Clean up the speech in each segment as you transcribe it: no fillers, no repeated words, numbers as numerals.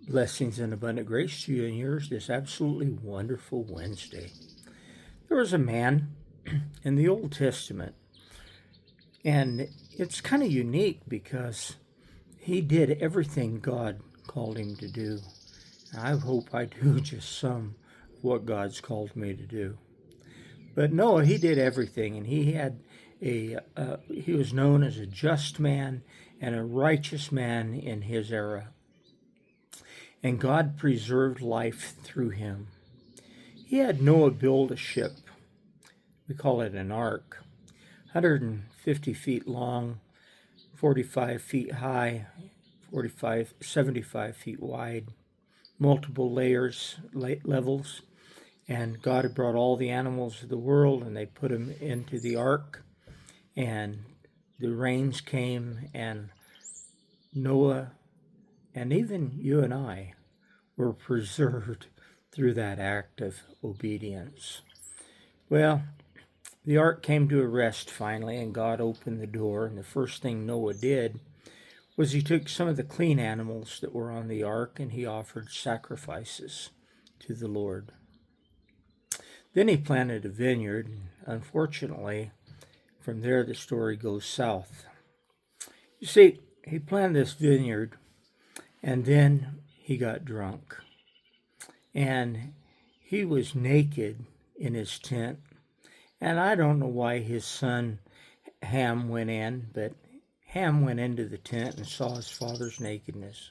Blessings and abundant grace to you and yours this absolutely wonderful Wednesday. There was a man in the Old Testament, and it's kind of unique because he did everything God called him to do. I hope I do just some of what God's called me to do. But Noah, he did everything, and he was known as a just man and a righteous man in his era. And God preserved life through him. He had Noah build a ship. We call it an ark, 150 feet long, 45 feet high, 75 feet wide, multiple levels. And God had brought all the animals of the world, and they put them into the ark. And the rains came, and Noah, and even you and I, were preserved through that act of obedience. Well, the ark came to a rest finally, and God opened the door, and the first thing Noah did was he took some of the clean animals that were on the ark, and he offered sacrifices to the Lord. Then he planted a vineyard, and unfortunately, from there the story goes south. You see, he planted this vineyard, and then he got drunk. And he was naked in his tent. And I don't know why his son Ham went in, but Ham went into the tent and saw his father's nakedness.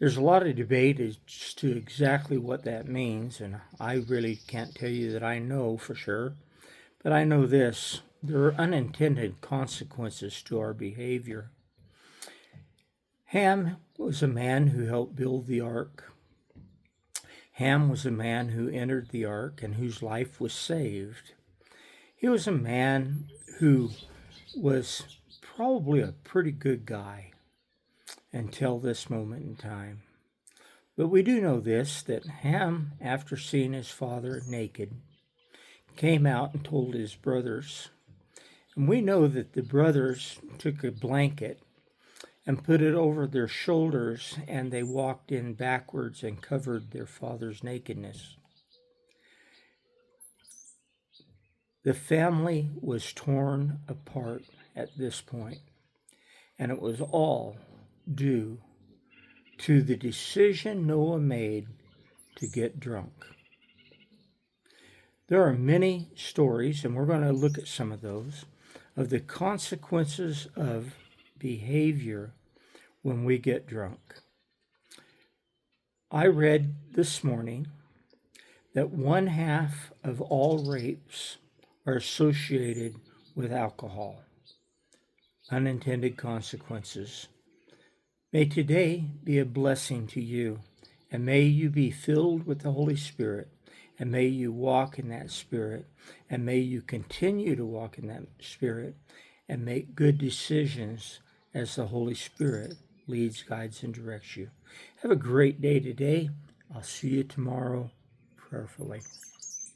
There's a lot of debate as to exactly what that means, and I really can't tell you that I know for sure. But I know this: there are unintended consequences to our behavior. Ham was a man who helped build the ark. Ham was a man who entered the ark and whose life was saved. He was a man who was probably a pretty good guy until this moment in time. But we do know this, that Ham, after seeing his father naked, came out and told his brothers. And we know that the brothers took a blanket and put it over their shoulders, and they walked in backwards and covered their father's nakedness. The family was torn apart at this point, and it was all due to the decision Noah made to get drunk. There are many stories, and we're going to look at some of those, of the consequences of behavior when we get drunk. I read this morning that 1/2 of all rapes are associated with alcohol. Unintended consequences. May today be a blessing to you, and may you be filled with the Holy Spirit, and may you walk in that Spirit, and may you continue to walk in that Spirit, and make good decisions as the Holy Spirit leads, guides, and directs you. Have a great day today. I'll see you tomorrow prayerfully.